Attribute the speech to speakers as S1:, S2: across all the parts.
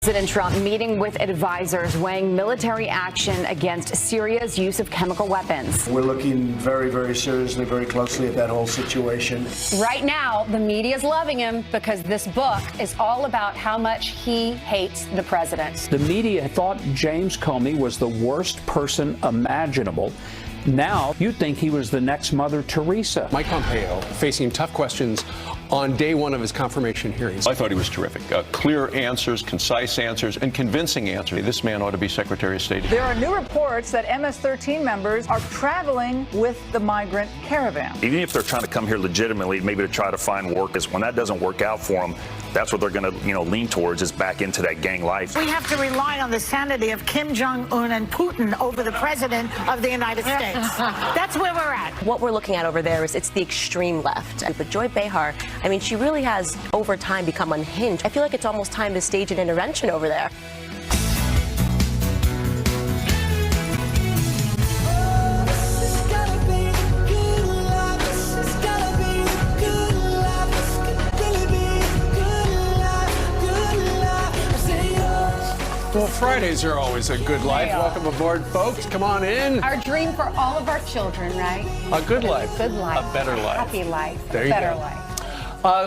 S1: President Trump meeting with advisors weighing military action against Syria's use of chemical weapons.
S2: We're looking very, very seriously, very closely at that whole situation.
S3: Right now, the media is loving him because this book is all about how much he hates the president.
S4: The media thought James Comey was the worst person imaginable. Now you'd think he was the next Mother Teresa.
S5: Mike Pompeo facing tough questions on day one of his confirmation hearings.
S6: I thought he was terrific. Clear answers, concise answers, and convincing answers. This man ought to be Secretary of State.
S7: There are new reports that MS-13 members are traveling with the migrant caravan.
S8: Even if they're trying to come here legitimately, maybe to try to find work, is when that doesn't work out for them, that's what they're going to, lean towards, is back into that gang life.
S9: We have to rely on the sanity of Kim Jong-un and Putin over the president of the United States. That's where we're at.
S10: What we're looking at over there is it's the extreme left. But Joy Behar, I mean, she really has over time become unhinged. I feel like it's almost time to stage an intervention over there.
S5: Well, Fridays are always a good life. Welcome aboard, folks. Come on in.
S3: Our dream for all of our children, right?
S5: A good life.
S3: Good life.
S5: A better life.
S3: Happy life.
S5: There you
S3: better
S5: go.
S3: life.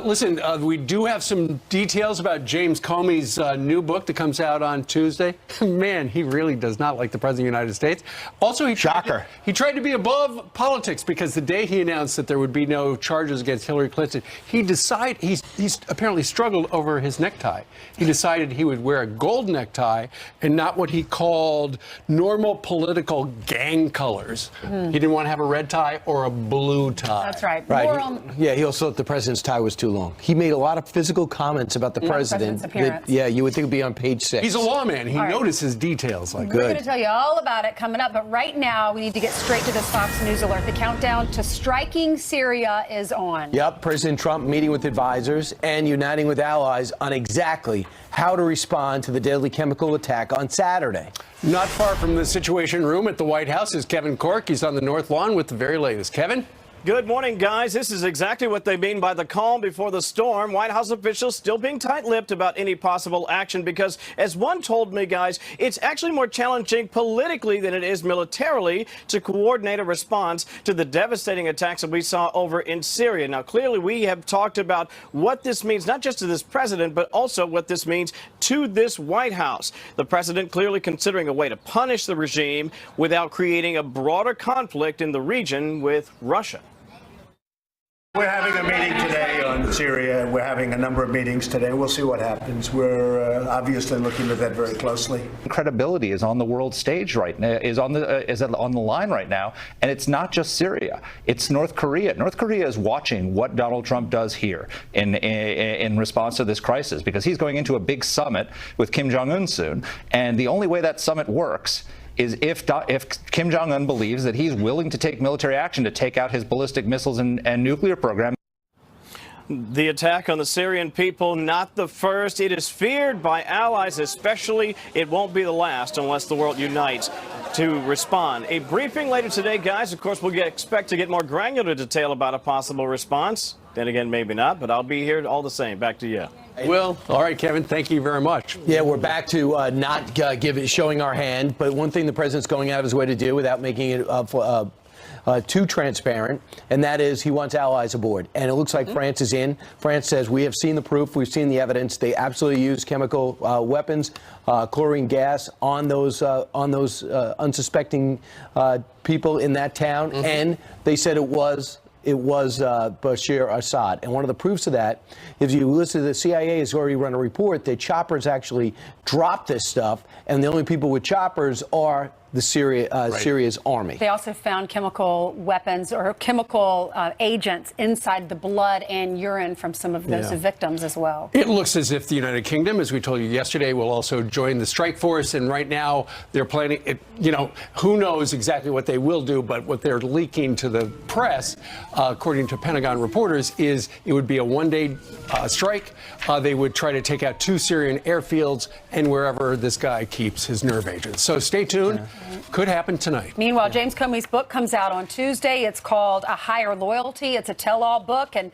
S5: Listen, we do have some details about James Comey's new book that comes out on Tuesday. Man, he really does not like the President of the United States. Also, he tried to be above politics because the day he announced that there would be no charges against Hillary Clinton, he's apparently struggled over his necktie. He decided he would wear a gold necktie and not what he called normal political gang colors. He didn't want to have a red tie or a blue tie.
S3: That's right.
S11: He also thought the president's tie was too long. He made a lot of physical comments about the president. You would think would be on page 6.
S5: He's a lawman. He notices details like that.
S3: We're going to tell you all about it coming up, but right now we need to get straight to this Fox News alert. The countdown to striking Syria is on.
S11: Yep, President Trump meeting with advisors and uniting with allies on exactly how to respond to the deadly chemical attack on Saturday.
S5: Not far from the Situation Room at the White House is Kevin Corke. He's on the North Lawn with the very latest. Kevin?
S12: Good morning, guys. This is exactly what they mean by the calm before the storm. White House officials still being tight-lipped about any possible action because, as one told me, guys, it's actually more challenging politically than it is militarily to coordinate a response to the devastating attacks that we saw over in Syria. Now, clearly, we have talked about what this means, not just to this president, but also what this means to this White House. The president clearly considering a way to punish the regime without creating a broader conflict in the region with Russia.
S2: We're having a meeting today on Syria. We're having a number of meetings today. We'll see what happens. We're obviously looking at that very closely.
S13: Credibility is on the world stage right now, is on the line right now, and it's not just Syria. It's North Korea. North Korea is watching what Donald Trump does here in response to this crisis because he's going into a big summit with Kim Jong-un soon, and the only way that summit works is if Kim Jong-un believes that he's willing to take military action to take out his ballistic missiles and nuclear program.
S12: The attack on the Syrian people, not the first. It is feared by allies, especially. It won't be the last unless the world unites to respond. A briefing later today, guys. Of course, we'll expect to get more granular detail about a possible response. Then again, maybe not, but I'll be here all the same. Back to you.
S5: Well, all right, Kevin, thank you very much.
S11: Yeah, we're back to not showing our hand, but one thing the president's going out of his way to do without making it too transparent, and that is he wants allies aboard. And it looks like France is in. France says, we have seen the proof, we've seen the evidence. They absolutely used chemical weapons, chlorine gas on those unsuspecting people in that town, and they said it was Bashar Assad. And one of the proofs of that, if you listen to the CIA has already run a report that choppers actually dropped this stuff, and the only people with choppers are the Syria's army.
S3: They also found chemical weapons or chemical agents inside the blood and urine from some of those victims as well.
S5: It looks as if the United Kingdom, as we told you yesterday, will also join the strike force. And right now they're planning it. Who knows exactly what they will do, but what they're leaking to the press, according to Pentagon reporters, is it would be a one-day strike. They would try to take out 2 Syrian airfields and wherever this guy keeps his nerve agents. So stay tuned. Could happen tonight.
S3: Meanwhile, James Comey's book comes out on Tuesday. It's called A Higher Loyalty. It's a tell-all book, and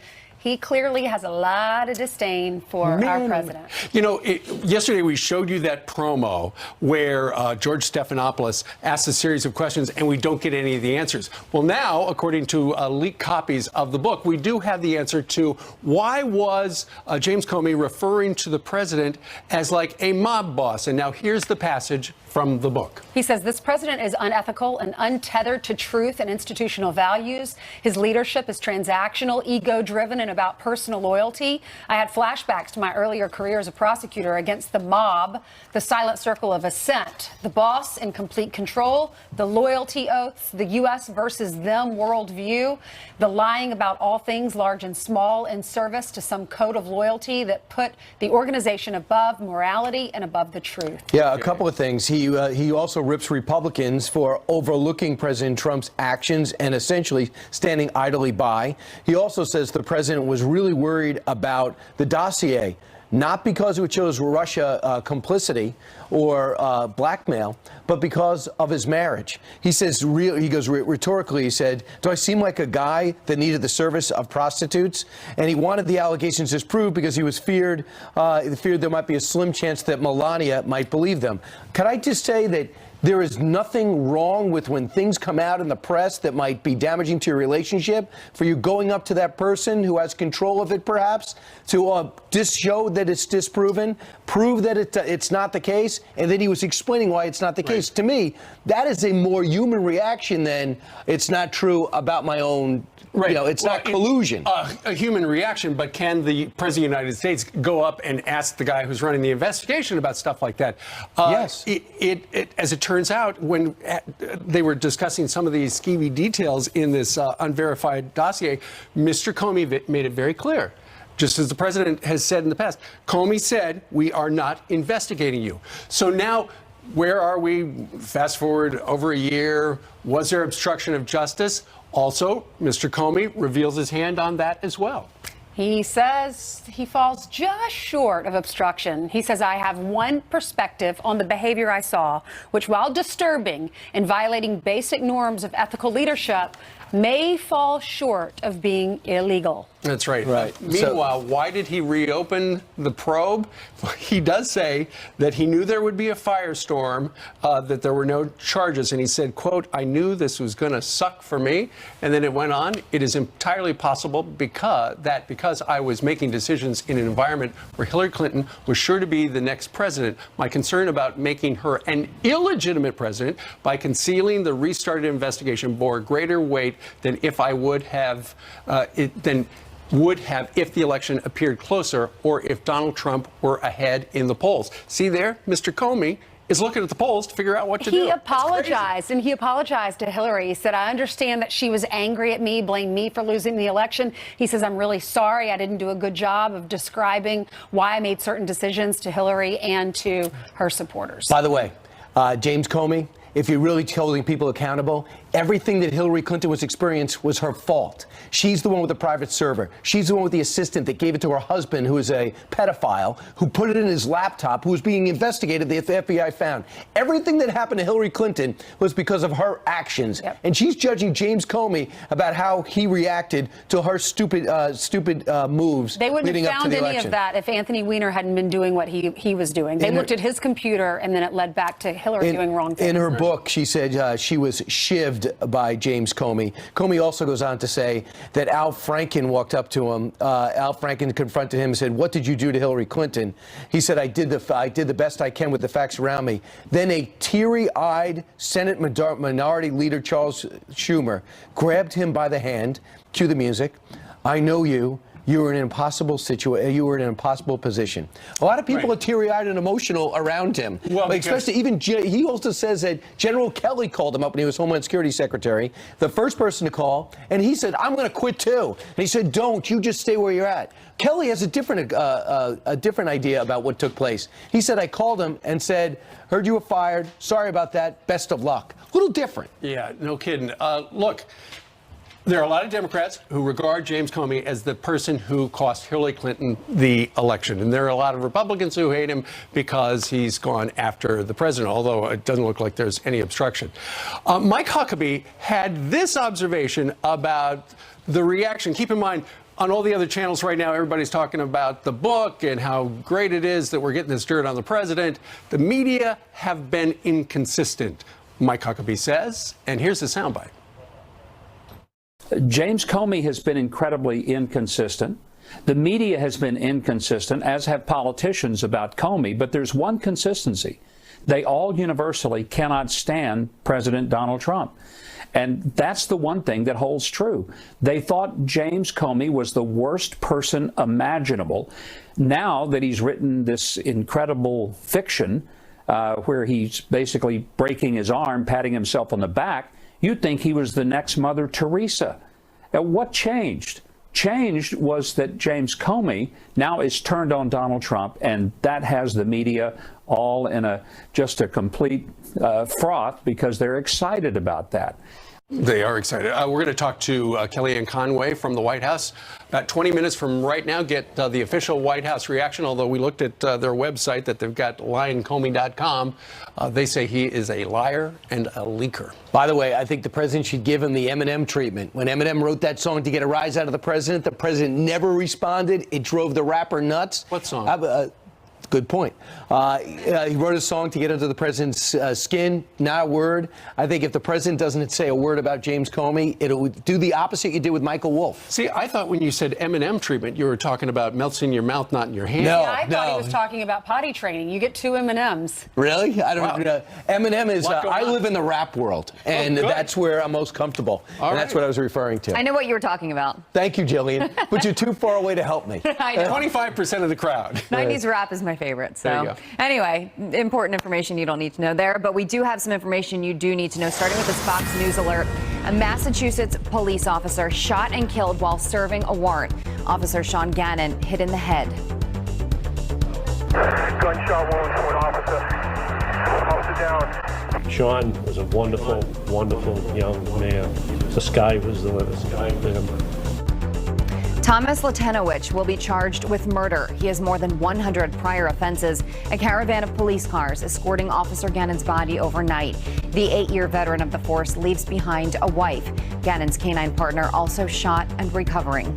S3: He clearly has a lot of disdain for our president.
S5: You know, yesterday we showed you that promo where George Stephanopoulos asked a series of questions and we don't get any of the answers. Well, now, according to leaked copies of the book, we do have the answer to why was James Comey referring to the president as like a mob boss. And now here's the passage from the book.
S3: He says this president is unethical and untethered to truth and institutional values. His leadership is transactional, ego-driven, and about personal loyalty. I had flashbacks to my earlier career as a prosecutor against the mob, the silent circle of assent, the boss in complete control, the loyalty oaths, the U.S. versus them worldview, the lying about all things large and small in service to some code of loyalty that put the organization above morality and above the truth.
S11: Yeah, a couple of things. He also rips Republicans for overlooking President Trump's actions and essentially standing idly by. He also says the president was really worried about the dossier, not because it shows Russia complicity or blackmail, but because of his marriage. He says, he goes rhetorically, he said, do I seem like a guy that needed the service of prostitutes? And he wanted the allegations disproved because he was feared there might be a slim chance that Melania might believe them. Could I just say that there is nothing wrong with when things come out in the press that might be damaging to your relationship, for you going up to that person who has control of it, perhaps, to show that it's disproven, prove that it's not the case, and then he was explaining why it's not the case. To me, that is a more human reaction than it's not true about my own.
S5: Right.
S11: You know, it's not collusion.
S5: A human reaction, but can the President of the United States go up and ask the guy who's running the investigation about stuff like that?
S11: Yes.
S5: As it turns out, when they were discussing some of these skeevy details in this unverified dossier, Mr. Comey made it very clear. Just as the president has said in the past, Comey said, we are not investigating you. So now, where are we? Fast forward over a year. Was there obstruction of justice? Also, Mr. Comey reveals his hand on that as well.
S3: He says he falls just short of obstruction. He says, I have one perspective on the behavior I saw, which, while disturbing and violating basic norms of ethical leadership, may fall short of being illegal.
S5: That's right.
S11: Right.
S5: Meanwhile, why did he reopen the probe? He does say that he knew there would be a firestorm, that there were no charges. And he said, quote, I knew this was going to suck for me. And then it went on. It is entirely possible because I was making decisions in an environment where Hillary Clinton was sure to be the next president. My concern about making her an illegitimate president by concealing the restarted investigation bore greater weight than if I would have if the election appeared closer or if Donald Trump were ahead in the polls. See there, Mr. Comey is looking at the polls to figure out what to do.
S3: He apologized, and he apologized to Hillary. He said, I understand that she was angry at me, blamed me for losing the election. He says, I'm really sorry. I didn't do a good job of describing why I made certain decisions to Hillary and to her supporters.
S11: By the way, James Comey, if you're really holding people accountable, everything that Hillary Clinton was experiencing was her fault. She's the one with the private server. She's the one with the assistant that gave it to her husband, who is a pedophile, who put it in his laptop, who was being investigated, the FBI found. Everything that happened to Hillary Clinton was because of her actions. Yep. And she's judging James Comey about how he reacted to her stupid moves.
S3: They wouldn't
S11: leading
S3: have
S11: up to
S3: found
S11: the
S3: any
S11: election.
S3: of that if Anthony Weiner hadn't been doing what he was doing. They looked at his computer, and then it led back to Hillary doing wrong things.
S11: In her book, she said she was shivved by James Comey. Comey also goes on to say that Al Franken walked up to him. Al Franken confronted him and said, what did you do to Hillary Clinton? He said, I did the best I can with the facts around me. Then a teary-eyed Senate Minority Leader Charles Schumer grabbed him by the hand. Cue the music. I know you. You were in an impossible situation. You were in an impossible position. A lot of people are teary-eyed and emotional around him. Well, especially he also says that General Kelly called him up when he was Homeland Security Secretary, the first person to call, and he said, I'm going to quit too. And he said, don't. You just stay where you're at. Kelly has a different idea about what took place. He said, I called him and said, heard you were fired. Sorry about that. Best of luck. A little different.
S5: Yeah, no kidding. Look. There are a lot of Democrats who regard James Comey as the person who cost Hillary Clinton the election. And there are a lot of Republicans who hate him because he's gone after the president, although it doesn't look like there's any obstruction. Mike Huckabee had this observation about the reaction. Keep in mind, on all the other channels right now, everybody's talking about the book and how great it is that we're getting this dirt on the president. The media have been inconsistent, Mike Huckabee says, and here's the soundbite.
S4: James Comey has been incredibly inconsistent. The media has been inconsistent, as have politicians about Comey, but there's one consistency. They all universally cannot stand President Donald Trump. And that's the one thing that holds true. They thought James Comey was the worst person imaginable. Now that he's written this incredible fiction where he's basically breaking his arm, patting himself on the back, you'd think he was the next Mother Teresa. And what changed? Changed was that James Comey now is turned on Donald Trump, and that has the media all in just a complete froth because they're excited about that.
S5: They are excited. We're going to talk to Kellyanne Conway from the White House about 20 minutes from right now, get the official White House reaction, although we looked at their website that they've got lioncomey.com. They say he is a liar and a leaker.
S11: By the way, I think the president should give him the Eminem treatment. When Eminem wrote that song to get a rise out of the president never responded. It drove the rapper nuts.
S5: What song?
S11: Good point. He wrote a song to get under the president's skin, not a word. I think if the president doesn't say a word about James Comey, it'll do the opposite you did with Michael Wolff.
S5: See, I thought when you said M&M treatment, you were talking about melts in your mouth, not in your hand.
S11: No,
S3: I thought he was talking about potty training. You get 2 M&Ms.
S11: Really? I don't know. Eminem is, I live in the rap world, and that's where I'm most comfortable. And that's what I was referring to.
S1: I know what you were talking about.
S11: Thank you, Jillian. But you're too far away to help me.
S1: I know.
S5: 25% of the crowd.
S1: 90s rap is my favorite. So
S5: There you go.
S1: anyway, important information you don't need to know there, but we do have some information you do need to know, starting with this Fox News alert. A Massachusetts police officer shot and killed while serving a warrant. Officer Sean Gannon hit in the head.
S14: Gunshot wound to an officer. Officer down.
S15: Sean was a wonderful, wonderful young man. The sky was the limit. The sky lit him.
S1: Thomas Latenowicz will be charged with murder. He has more than 100 prior offenses. A caravan of police cars escorting Officer Gannon's body overnight. The 8-year veteran of the force leaves behind a wife. Gannon's canine partner also shot and recovering.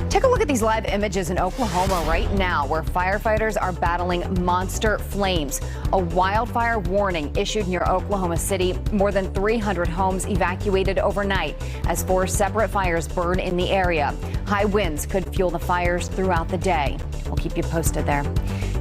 S1: Take a look at these live images in Oklahoma right now, where firefighters are battling monster flames. A wildfire warning issued near Oklahoma City. More than 300 homes evacuated overnight as 4 separate fires burn in the area. High winds could fuel the fires throughout the day. We'll keep you posted there.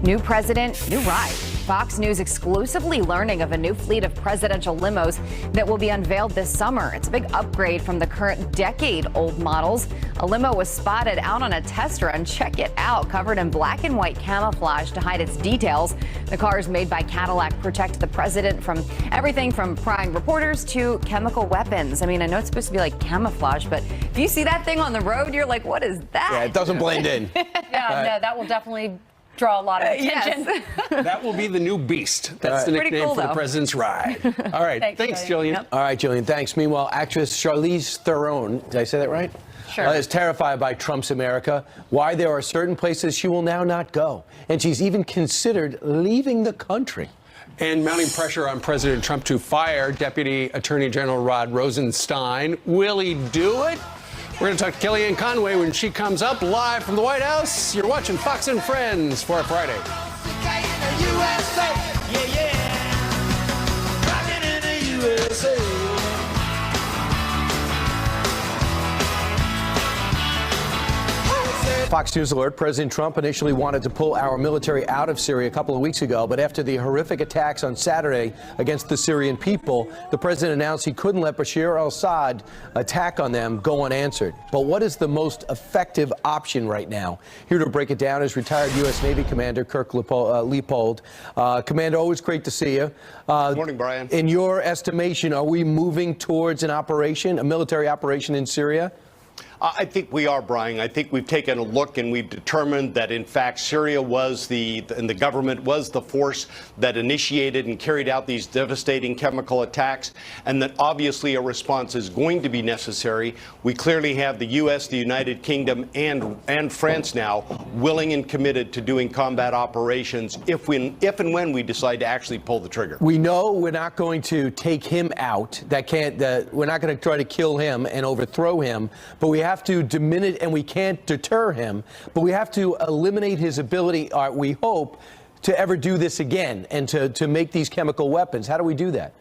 S1: New president, new ride. Fox News exclusively learning of a new fleet of presidential limos that will be unveiled this summer. It's a big upgrade from the current decade-old models. A limo was spotted out on a test run. Check it out, covered in black and white camouflage to hide its details. The cars made by Cadillac protect the president from everything from prying reporters to chemical weapons. I mean, I know it's supposed to be like camouflage, but if you see that thing on the road, you're like, what is that?
S11: Yeah, it doesn't blend in.
S3: Yeah, no, that will definitely draw a lot of attention.
S1: Yes.
S5: That will be the new beast. That's the
S1: Pretty
S5: nickname
S1: cool,
S5: for the
S1: though.
S5: president's ride. All right. Thanks, Jillian.
S1: Yep.
S11: All right, Jillian, thanks. Meanwhile, actress Charlize Theron, did I say that right?
S1: Sure.
S11: Is terrified by Trump's America, why there are certain places she will now not go. And she's even considered leaving the country.
S5: And mounting pressure on President Trump to fire Deputy Attorney General Rod Rosenstein. Will he do it? We're going to talk to Kellyanne Conway when she comes up live from the White House. You're watching Fox and Friends for Friday.
S11: Fox News alert, President Trump initially wanted to pull our military out of Syria a couple of weeks ago, but after the horrific attacks on Saturday against the Syrian people, the president announced he couldn't let Bashar al-Assad attack on them go unanswered. But what is the most effective option right now? Here to break it down is retired U.S. Navy Commander Kirk Leopold. Commander, always great to see you.
S16: Good morning, Brian.
S11: In your estimation, are we moving towards an operation, a military operation in Syria?
S16: I think we are, Brian. I think we've taken a look and we've determined that, in fact, Syria was and the government was the force that initiated and carried out these devastating chemical attacks, and that obviously a response is going to be necessary. We clearly have the U.S., the United Kingdom, and France now willing and committed to doing combat operations if and when we decide to actually pull the trigger.
S11: We know we're not going to take him out. We're not going to try to kill him and overthrow him, but we have to diminish, and we can't deter him, but we have to eliminate his ability, we hope, to ever do this again and to make these chemical weapons. How do we do that?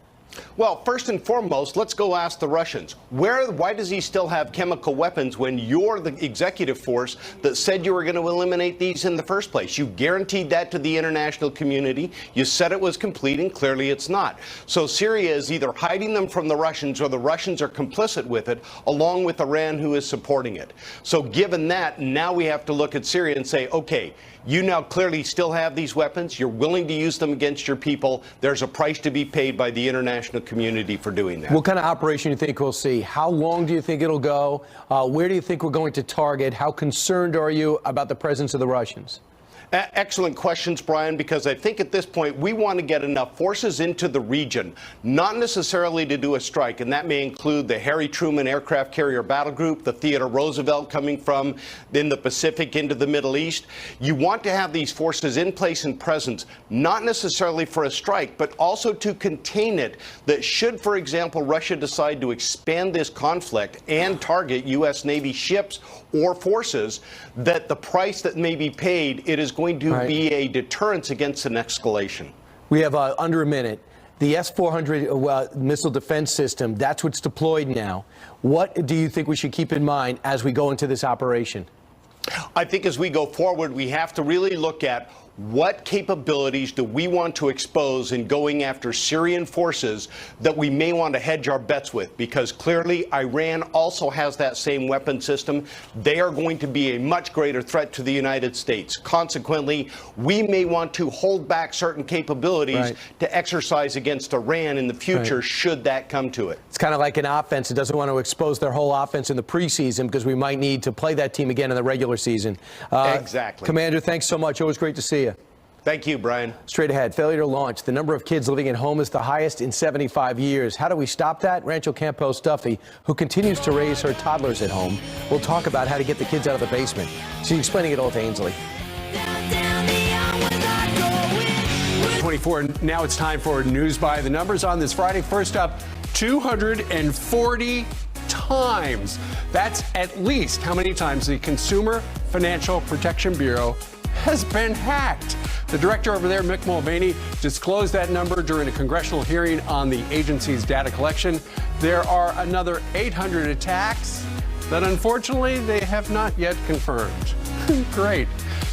S16: Well, first and foremost, let's go ask the Russians. Why does he still have chemical weapons when you're the executive force that said you were going to eliminate these in the first place? You guaranteed that to the international community. You said it was complete, and clearly it's not. So Syria is either hiding them from the Russians or the Russians are complicit with it, along with Iran, who is supporting it. So given that, now we have to look at Syria and say, okay, you now clearly still have these weapons. You're willing to use them against your people. There's a price to be paid by the international community for doing that.
S11: What kind of operation do you think we'll see? How long do you think it'll go? Where do you think we're going to target? How concerned are you about the presence of the Russians?
S16: Excellent questions, Brian, because I think at this point we want to get enough forces into the region, not necessarily to do a strike, and that may include the Harry Truman Aircraft Carrier Battle Group, the Theodore Roosevelt coming from in the Pacific into the Middle East. You want to have these forces in place and presence, not necessarily for a strike, but also to contain it, that should, for example, Russia decide to expand this conflict and target U.S. Navy ships or forces, that the price that may be paid, it is going to be a deterrence against an escalation.
S11: We have under a minute. The S-400 missile defense system, that's what's deployed now. What do you think we should keep in mind as we go into this operation?
S16: I think as we go forward, we have to really look at what capabilities do we want to expose in going after Syrian forces that we may want to hedge our bets with, because clearly Iran also has that same weapon system. They are going to be a much greater threat to the United States. Consequently, we may want to hold back certain capabilities to exercise against Iran in the future should that come to it.
S11: It's kind of like an offense. It doesn't want to expose their whole offense in the preseason because we might need to play that team again in the regular season.
S16: Exactly.
S11: Commander, thanks so much. Always great to see you.
S16: Thank you, Brian.
S11: Straight ahead, failure to launch. The number of kids living at home is the highest in 75 years. How do we stop that? Rancho Campo's Duffy, who continues to raise her toddlers at home, will talk about how to get the kids out of the basement. She's explaining it all to Ainsley.
S5: 24. Now it's time for News by the Numbers on this Friday. First up, 240 times. That's at least how many times the Consumer Financial Protection Bureau has been hacked. The director over there, Mick Mulvaney, disclosed that number during a congressional hearing on the agency's data collection. There are another 800 attacks that unfortunately they have not yet confirmed. Great.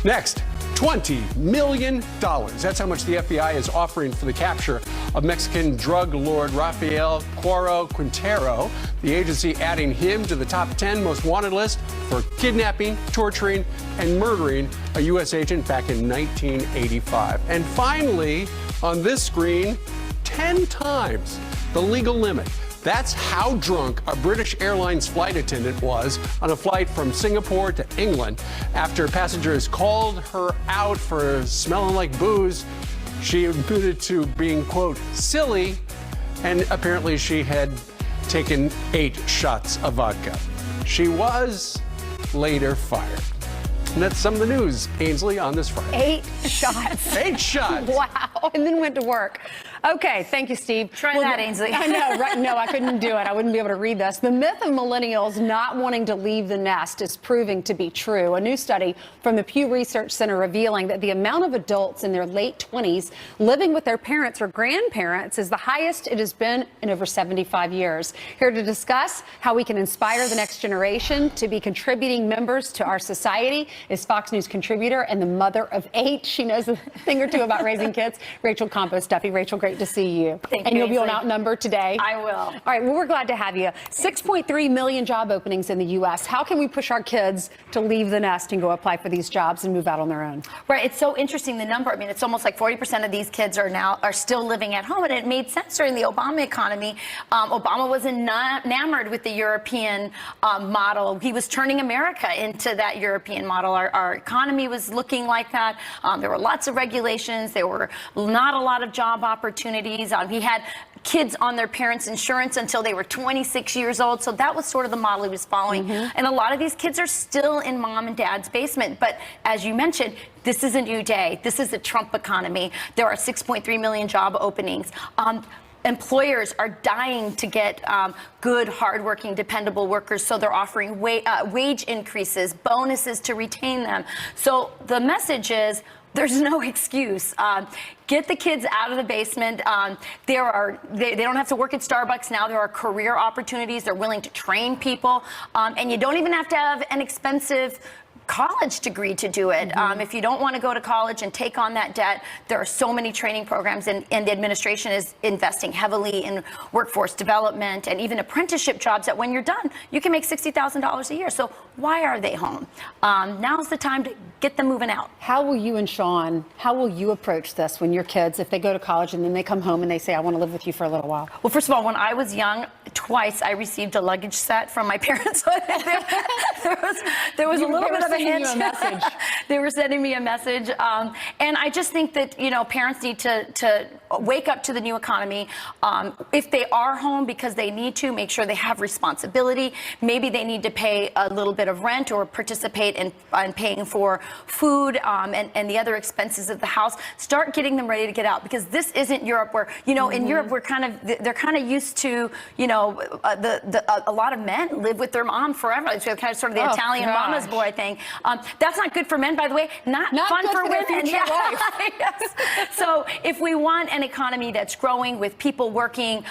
S5: Next, $20 million. That's how much the FBI is offering for the capture of Mexican drug lord Rafael Coro Quintero, the agency adding him to the top 10 most wanted list for kidnapping, torturing, and murdering a U.S. agent back in 1985. And finally, on this screen, 10 times the legal limit. That's how drunk a British Airlines flight attendant was on a flight from Singapore to England. After passengers called her out for smelling like booze, she admitted to being, quote, silly, and apparently she had taken 8 shots of vodka. She was later fired. And that's some of the news, Ainsley, on this Friday.
S3: 8 shots.
S5: 8 shots.
S3: Wow. And then went to work. Okay, thank you, Steve.
S17: Try that, Ainsley.
S3: I know, right? No, I couldn't do it. I wouldn't be able to read this. The myth of millennials not wanting to leave the nest is proving to be true. A new study from the Pew Research Center revealing that the amount of adults in their late 20s living with their parents or grandparents is the highest it has been in over 75 years. Here to discuss how we can inspire the next generation to be contributing members to our society is Fox News contributor and the mother of 8. She knows a thing or two about raising kids, Rachel Campos Duffy. Rachel, great to see you.
S17: Thank
S3: and
S17: you,
S3: you'll be on
S17: Ainsley.
S3: Outnumbered today.
S17: I will.
S3: All right, well, we're glad to have you. 6.3 million job openings in the U.S. How can we push our kids to leave the nest and go apply for these jobs and move out on their own?
S17: Right, it's so interesting, the number. I mean, it's almost like 40% of these kids are still living at home, and it made sense during the Obama economy. Obama was enamored with the European model. He was turning America into that European model. Our economy was looking like that. There were lots of regulations. There were not a lot of job opportunities. He had kids on their parents' insurance until they were 26 years old. So that was sort of the model he was following. And a lot of these kids are still in mom and dad's basement. But as you mentioned, this is a new day. This is the Trump economy. There are 6.3 million job openings. employers are dying to get good, hardworking, dependable workers, so they're offering wage increases, bonuses to retain them. So the message is, there's no excuse. Get the kids out of the basement. They don't have to work at Starbucks now. There are career opportunities. They're willing to train people. And you don't even have to have an expensive college degree to do it. If you don't want to go to college and take on that debt, there are so many training programs, and the administration is investing heavily in workforce development and even apprenticeship jobs that when you're done, you can make $60,000 a year. So why are they home? Now's the time to get them moving out.
S3: How will you and Sean, how will you approach this when your kids, if they go to college and then they come home and they say, I want to live with you for a little while?
S17: Well, first of all, when I was young, twice I received a luggage set from my parents. there was a little bit of a hint. They were sending me a message. And I just think that, parents need to wake up to the new economy. If they are home because they need to, make sure they have responsibility. Maybe they need to pay a little bit of rent or participate in paying for food and the other expenses of the house. Start getting them ready to get out, because this isn't Europe where, in Europe they're kind of used to, a lot of men live with their mom forever. It's kind of sort of the Italian mama's boy thing. That's not good for men, by the way. Not fun for women. Yes. So if we want an economy that's growing with people working,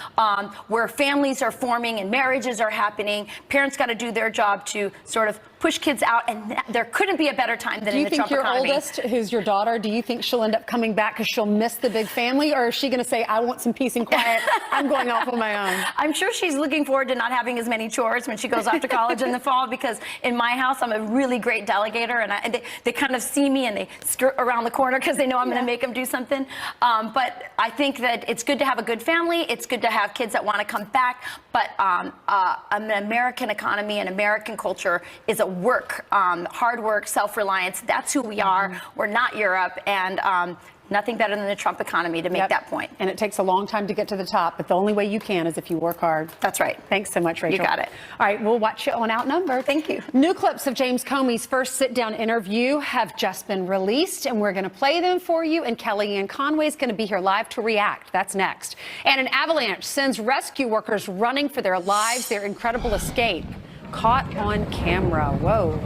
S17: where families are forming and marriages are happening, parents got to do their job to sort of push kids out, and there couldn't be a better time than in the Trump economy.
S3: Do you think your oldest, who's your daughter, do you think she'll end up coming back because she'll miss the big family, or is she going to say, I want some peace and quiet, I'm going off on my own?
S17: I'm sure she's looking forward to not having as many chores when she goes off to college in the fall, because in my house, I'm a really great delegator, and they kind of see me and they skirt around the corner because they know I'm going to make them do something. But I think that it's good to have a good family. It's good to have kids that want to come back. But an American economy and American culture is a hard work, self-reliance. That's who we are. We're not Europe, and nothing better than the Trump economy to make that point.
S3: And it takes a long time to get to the top, but the only way you can is if you work hard.
S17: That's right.
S3: Thanks so much, Rachel.
S17: You got it.
S3: All right, we'll watch you on Outnumbered.
S17: Thank you.
S3: New clips of James Comey's first sit-down interview have just been released, and we're going to play them for you, and Kellyanne Conway is going to be here live to react. That's next. And an avalanche sends rescue workers running for their lives, their incredible escape caught on camera. Whoa.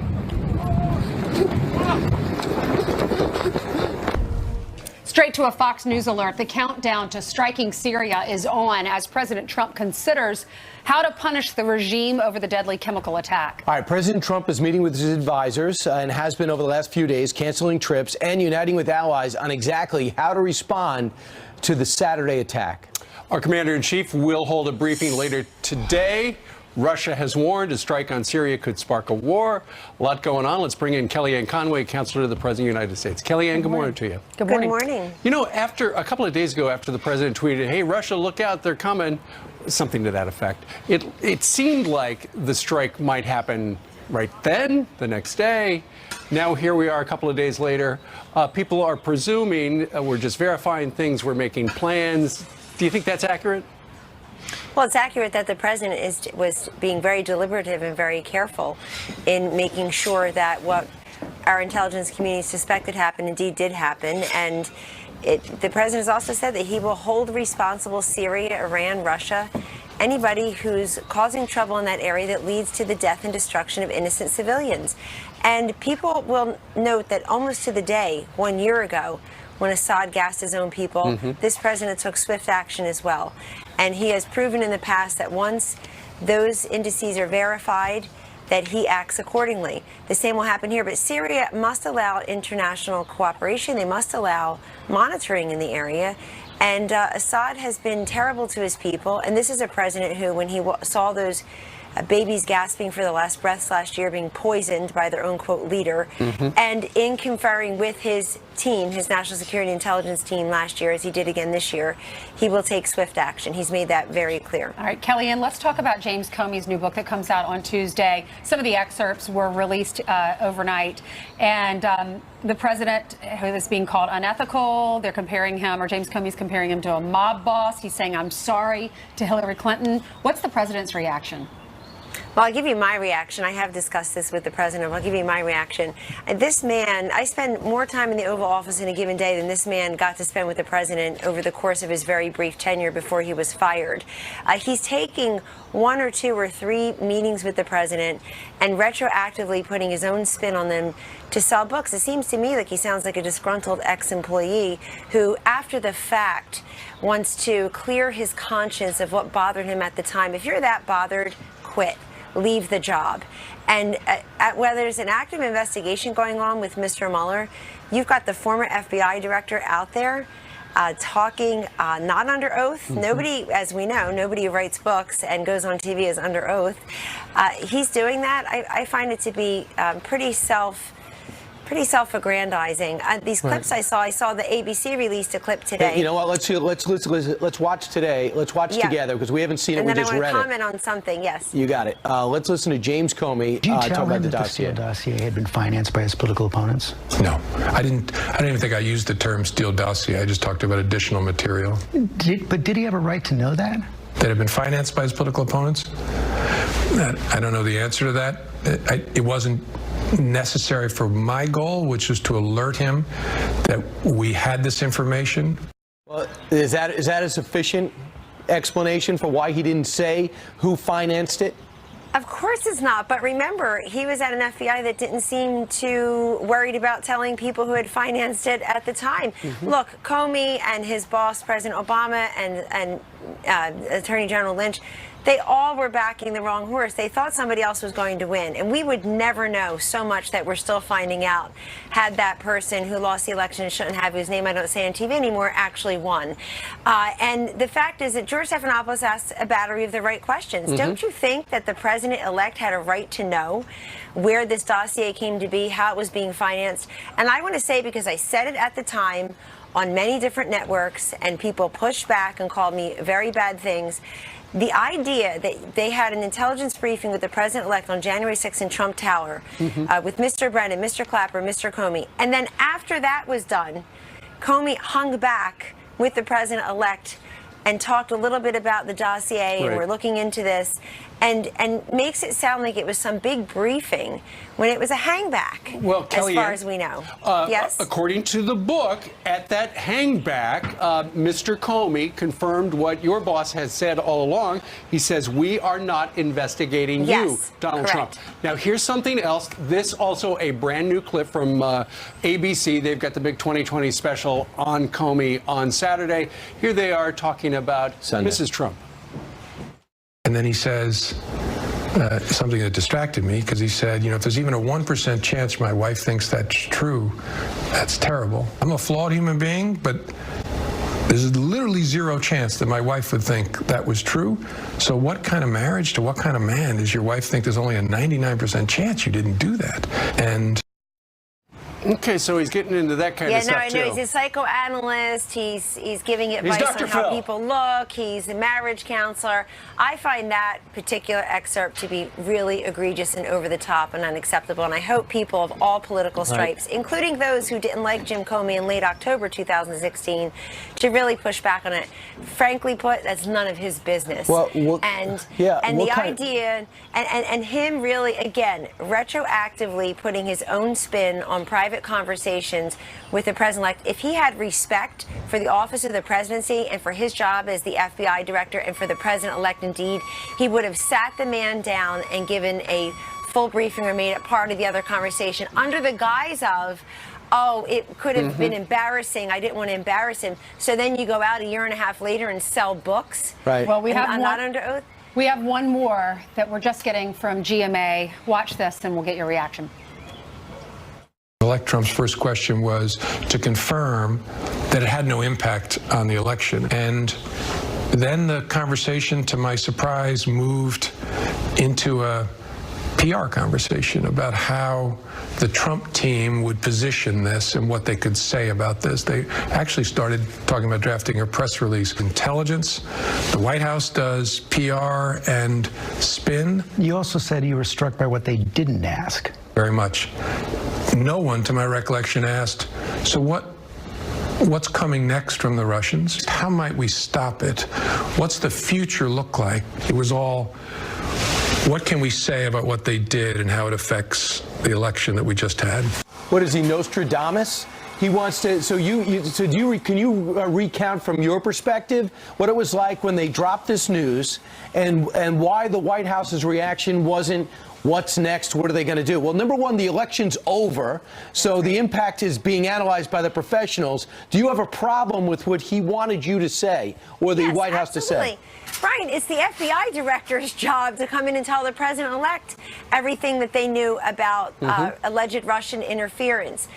S3: Straight to a Fox News alert. The countdown to striking Syria is on as President Trump considers how to punish the regime over the deadly chemical attack.
S11: All right, President Trump is meeting with his advisors and has been over the last few days, canceling trips and uniting with allies on exactly how to respond to the Saturday attack.
S5: Our commander-in-chief will hold a briefing later today. Russia has warned a strike on Syria could spark a war. A lot going on. Let's bring in Kellyanne Conway, counselor to the President of the United States. Kellyanne, good morning to you.
S3: Good morning.
S10: Good morning.
S5: You know, after a couple of days ago, after the president tweeted, hey, Russia, look out, they're coming, something to that effect, it seemed like the strike might happen right then, the next day. Now here we are a couple of days later. People are presuming we're just verifying things, we're making plans. Do you think that's accurate?
S18: Well, it's accurate that the president was being very deliberative and very careful in making sure that what our intelligence community suspected happened indeed did happen. And the president has also said that he will hold responsible Syria, Iran, Russia, anybody who's causing trouble in that area that leads to the death and destruction of innocent civilians. And people will note that almost to the day, 1 year ago, when Assad gassed his own people, this president took swift action as well. And he has proven in the past that once those indices are verified, that he acts accordingly. The same will happen here, but Syria must allow international cooperation. They must allow monitoring in the area. And Assad has been terrible to his people. And this is a president who, when he saw those babies gasping for the last breaths last year, being poisoned by their own, quote, leader, and in conferring with his team, his national security intelligence team last year, as he did again this year, he will take swift action. He's made that very clear.
S3: All right, Kellyanne, let's talk about James Comey's new book that comes out on Tuesday. Some of the excerpts were released overnight, and the president, who is being called unethical, they're comparing him, or James Comey's comparing him to a mob boss. He's saying, I'm sorry to Hillary Clinton. What's the president's reaction?
S18: Well, I'll give you my reaction. I have discussed this with the president. I'll give you my reaction. This man, I spend more time in the Oval Office in a given day than this man got to spend with the president over the course of his very brief tenure before he was fired. He's taking 1 or 2 or 3 meetings with the president and retroactively putting his own spin on them to sell books. It seems to me like he sounds like a disgruntled ex-employee who, after the fact, wants to clear his conscience of what bothered him at the time. If you're that bothered, quit. Leave the job. And whether there's an active investigation going on with Mr. Mueller, you've got the former FBI director out there talking not under oath. Nobody, as we know, nobody who writes books and goes on TV is under oath. He's doing that. I find it to be pretty self-aggrandizing. These clips I saw the ABC released a clip today.
S11: Hey, you know what? Let's watch today. Let's watch together because we haven't seen it. We just read it.
S18: And then I want to comment on something. Yes.
S11: You got it. Let's listen to James Comey talk about the dossier.
S19: The dossier had been financed by his political opponents?
S20: No, I didn't even think I used the term Steele dossier. I just talked about additional material.
S19: But did he have a right to know that?
S20: That had been financed by his political opponents? I don't know the answer to that. It wasn't necessary for my goal, which was to alert him that we had this information.
S11: Well, is that a sufficient explanation for why he didn't say who financed it?
S18: Of course it's not. But remember, he was at an FBI that didn't seem too worried about telling people who had financed it at the time. Look, Comey and his boss, President Obama, and Attorney General Lynch, they all were backing the wrong horse. They thought somebody else was going to win. And we would never know so much that we're still finding out had that person who lost the election and shouldn't have, whose name I don't say on TV anymore, actually won. And the fact is that George Stephanopoulos asked a battery of the right questions. Don't you think that the president-elect had a right to know where this dossier came to be, how it was being financed? And I want to say, because I said it at the time on many different networks, and people pushed back and called me very bad things, the idea that they had an intelligence briefing with the president-elect on January 6th in Trump Tower with Mr. Brennan, Mr. Clapper, Mr. Comey, and then after that was done, Comey hung back with the president-elect and talked a little bit about the dossier, and we're looking into this, and makes it sound like it was some big briefing when it was a hangback,
S5: well,
S18: as far as we know. Yes?
S5: According to the book, at that hangback, Mr. Comey confirmed what your boss has said all along. He says, we are not investigating you, Donald Trump. Now, here's something else. This also a brand new clip from ABC. They've got the big 2020 special on Comey on Saturday. Here they are talking about Mrs. Trump.
S20: And then he says something that distracted me, because he said, you know, if there's even a 1% chance my wife thinks that's true, that's terrible. I'm a flawed human being, but there's literally 0 chance that my wife would think that was true. So what kind of marriage to what kind of man does your wife think there's only a 99% chance you didn't do that? And
S5: okay, so he's getting into that kind of stuff,
S18: I know. He's a psychoanalyst. He's giving advice on how people look. He's a marriage counselor. I find that particular excerpt to be really egregious and over the top and unacceptable. And I hope people of all political stripes, including those who didn't like Jim Comey in late October 2016, to really push back on it. Frankly put, that's none of his business. Well, and the idea, and him really, again, retroactively putting his own spin on private conversations with the president-elect. If he had respect for the office of the presidency and for his job as the FBI director and for the president-elect indeed, he would have sat the man down and given a full briefing or made it part of the other conversation under the guise of, oh, it could have been embarrassing. I didn't want to embarrass him. So then you go out a year and a half later and sell books.
S3: Right. Well, we have
S18: not under oath.
S3: We have one more that we're just getting from GMA. Watch this and we'll get your reaction.
S20: Elect Trump's first question was to confirm that it had no impact on the election. And then the conversation, to my surprise, moved into a PR conversation about how the Trump team would position this and what they could say about this. They actually started talking about drafting a press release. Intelligence, the White House does PR and spin.
S19: You also said you were struck by what they didn't ask.
S20: Very much. No one, to my recollection, asked, so what's coming next from the Russians? How might we stop it? What's the future look like? It was all What can we say about what they did and how it affects the election that we just had?
S11: What is he, Nostradamus? He wants to. Can you recount from your perspective what it was like when they dropped this news, and why the White House's reaction wasn't, what's next? What are they going to do? Well, number one, the election's over, so the impact is being analyzed by the professionals. Do you have a problem with what he wanted you to say, or the White House to say?
S18: Brian, it's the FBI director's job to come in and tell the president-elect everything that they knew about alleged Russian interference.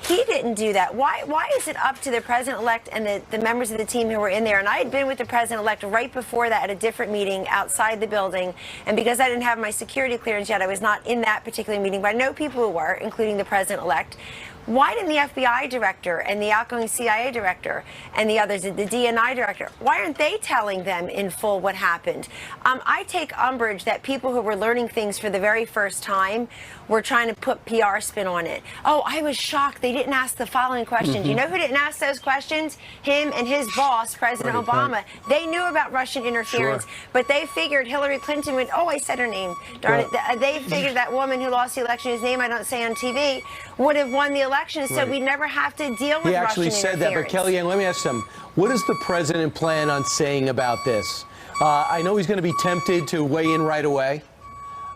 S18: He didn't do that. Why is it up to the president-elect and the members of the team who were in there? And I had been with the president-elect right before that at a different meeting outside the building. And because I didn't have my security clearance yet, I was not in that particular meeting. But I know people who were, including the president-elect. Why didn't the FBI director and the outgoing CIA director and the others, the DNI director, why aren't they telling them in full what happened? I take umbrage that people who were learning things for the very first time were trying to put PR spin on it. Oh, I was shocked they didn't ask the following questions. You know who didn't ask those questions? Him and his boss, President Obama. They knew about Russian interference, but they figured Hillary Clinton would, I said her name, darn it. They figured that woman who lost the election, whose name I don't say on TV, would have won the election, so we'd never have to deal with Russian interference. He actually said that, but Kellyanne, let me ask some. What does the president plan on saying about this? I know he's going to be tempted to weigh in right away,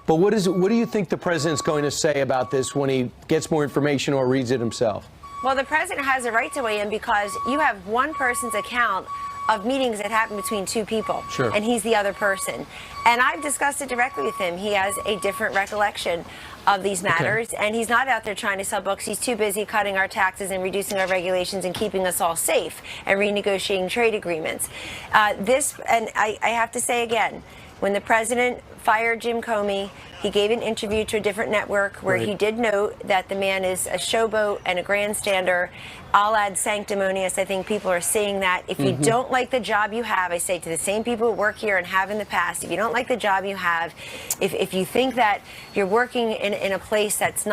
S18: but what do you think the president's going to say about this when he gets more information or reads it himself? Well, the president has a right to weigh in because you have one person's account of meetings that happen between two people, and he's the other person. And I've discussed it directly with him. He has a different recollection of these matters, and he's not out there trying to sell books. He's too busy cutting our taxes and reducing our regulations and keeping us all safe and renegotiating trade agreements. I have to say again, when the president fired Jim Comey, he gave an interview to a different network where he did note that the man is a showboat and a grandstander. I'll add sanctimonious. I think people are seeing that. If you don't like the job you have, I say to the same people who work here and have in the past, if you don't like the job you have, if you think that you're working in a place that's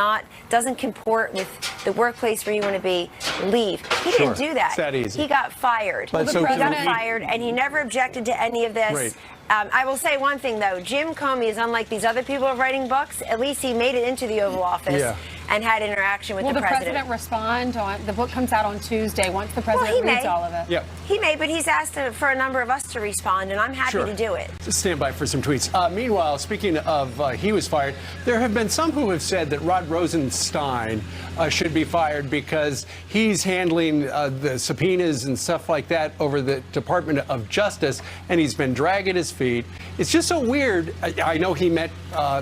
S18: doesn't comport with the workplace where you want to be, leave. He didn't do that.
S5: It's that easy.
S18: He got fired. He got fired, and he never objected to any of this. I will say one thing, though. Jim Comey is unlike these other people writing books. At least he made it into the Oval Office and had interaction with the president.
S3: Will the president respond? The book comes out on Tuesday once the president reads all of it.
S5: Yeah.
S18: He may, but he's asked for a number of us to respond, and I'm happy to do it.
S5: Just stand by for some tweets. Meanwhile, speaking of he was fired, there have been some who have said that Rod Rosenstein should be fired because he's handling the subpoenas and stuff like that over the Department of Justice, and he's been dragging his feet. It's just so weird. I know he met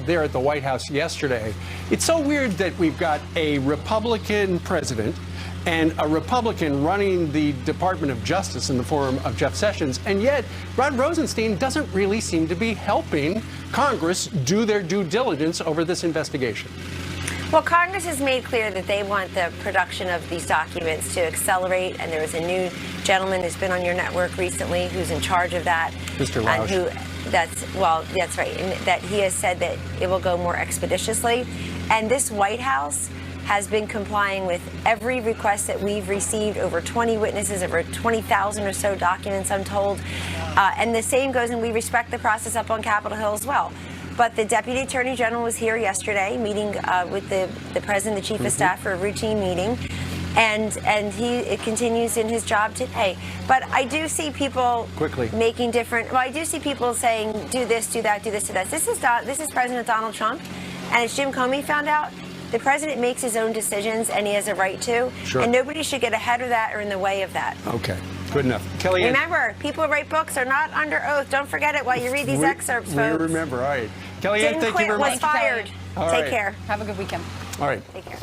S5: there at the White House yesterday. It's so weird that we've got a Republican president and a Republican running the Department of Justice in the form of Jeff Sessions, and yet Rod Rosenstein doesn't really seem to be helping Congress do their due diligence over this investigation.
S18: Well, Congress has made clear that they want the production of these documents to accelerate, and there was a new gentleman who's been on your network recently who's in charge of that.
S5: Mr. Lausch.
S18: That's right, and that he has said that it will go more expeditiously. And this White House has been complying with every request that we've received, over 20 witnesses, over 20,000 or so documents, I'm told. And the same goes, and we respect the process up on Capitol Hill as well. But the Deputy Attorney General was here yesterday meeting with the President, the Chief of Staff, for a routine meeting. And he continues in his job today. But I do see people making different. Well, I do see people saying, do this, do that, do this, do that. This is President Donald Trump, and as Jim Comey found out, the president makes his own decisions, and he has a right to. And nobody should get ahead of that or in the way of that.
S5: Okay, good enough. Kellyanne.
S18: Remember, people who write books are not under oath. Don't forget it while you read these excerpts, folks.
S5: We remember. All right, Kellyanne, thank you very much.
S18: Was fired. Take care.
S3: Have a good weekend.
S5: All right.
S18: Take care.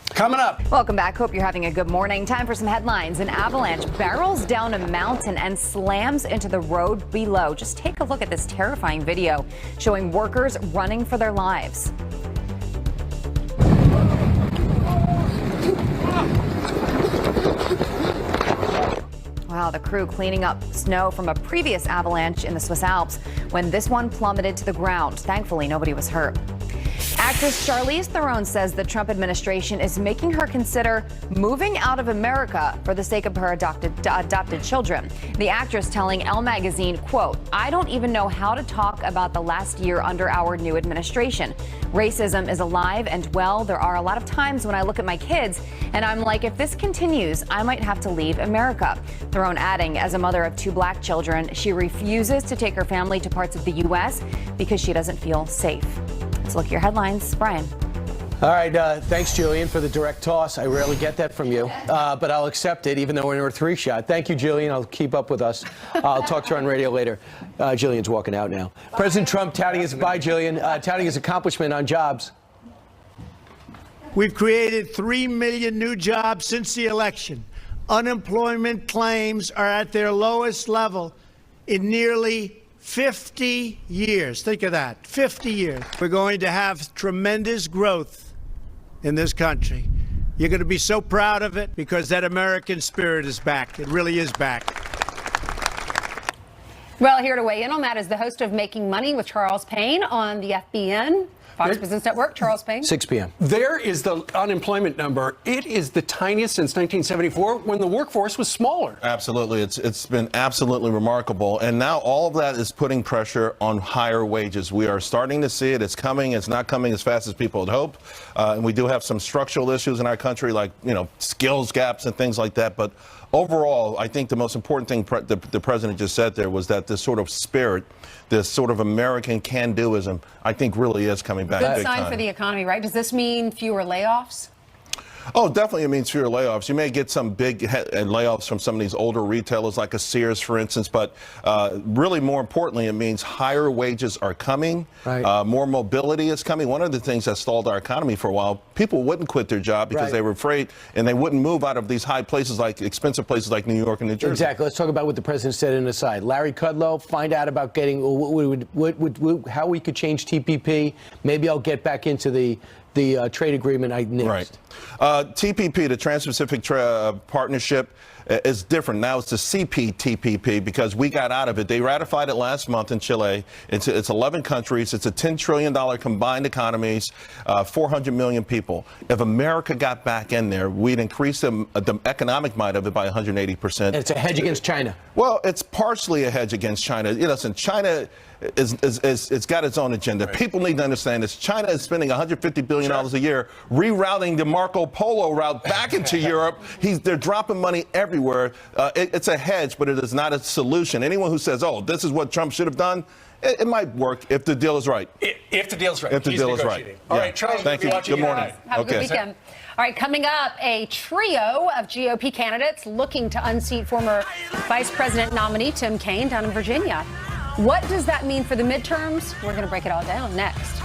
S5: Coming up.
S1: Welcome back. Hope you're having a good morning. Time for some headlines. An avalanche barrels down a mountain and slams into the road below. Just take a look at this terrifying video showing workers running for their lives. Wow, the crew cleaning up snow from a previous avalanche in the Swiss Alps when this one plummeted to the ground. Thankfully, nobody was hurt. Actress Charlize Theron says the Trump administration is making her consider moving out of America for the sake of her adopted children. The actress telling Elle magazine, quote, "I don't even know how to talk about the last year under our new administration. Racism is alive and well. There are a lot of times when I look at my kids and I'm like, if this continues, I might have to leave America." Theron adding, as a mother of 2 black children, she refuses to take her family to parts of the U.S. because she doesn't feel safe. Let's look at your headlines. Brian.
S11: All right, thanks, Julian, for the direct toss. I rarely get that from you, but I'll accept it, even though we're in a 3-shot. Thank you, Julian. I'll keep up with us. I'll talk to her on radio later. Julian's walking out now. President Trump touting his touting his accomplishment on jobs.
S2: We've created 3 million new jobs since the election. Unemployment claims are at their lowest level in nearly 50 years. Think of that, 50 years. We're going to have tremendous growth in this country. You're going to be so proud of it because that American spirit is back. It really is back.
S3: Well, here to weigh in on that is the host of Making Money with Charles Payne on the FBN Fox Business Network. Charles Payne.
S11: 6 p.m.
S5: There is the unemployment number. It is the tiniest since 1974 when the workforce was smaller.
S21: Absolutely. It's been absolutely remarkable. And now all of that is putting pressure on higher wages. We are starting to see it. It's coming. It's not coming as fast as people had hoped. And we do have some structural issues in our country, like, skills gaps and things like that. But overall, I think the most important thing the president just said there was that this sort of spirit, this sort of American can-doism, I think really is coming back.
S3: Good sign for the economy, right? Does this mean fewer layoffs?
S21: Oh, definitely it means fewer layoffs. You may get some big layoffs from some of these older retailers like a Sears, for instance, but really more importantly, it means higher wages are coming, more mobility is coming. One of the things that stalled our economy for a while, people wouldn't quit their job because they were afraid and they wouldn't move out of these high places, like expensive places like New York and New Jersey.
S11: Exactly. Let's talk about what the president said in the side. Larry Kudlow, find out about getting how we could change TPP. Maybe I'll get back into the trade agreement next.
S21: TPP, the Trans-Pacific Partnership, is different. Now it's the CPTPP because we got out of it. They ratified it last month in Chile. It's 11 countries. It's a $10 trillion combined economies, 400 million people. If America got back in there, we'd increase the economic might of it by 180%.
S11: And it's a hedge against China.
S21: Well, it's partially a hedge against China. Listen, China it's got its own agenda. People need to understand this. China is spending $150 billion a year rerouting the Marco Polo route back into Europe. They're dropping money everywhere. It's a hedge, but it is not a solution. Anyone who says, oh, this is what Trump should have done, it might work if the deal is right.
S5: If the deal's right.
S21: If the deal is right.
S5: All right, Charles,
S21: thank you. Good morning.
S3: Have a good weekend. All right, coming up, a trio of GOP candidates looking to unseat former Vice President nominee Tim Kaine down in Virginia. What does that mean for the midterms? We're going to break it all down next.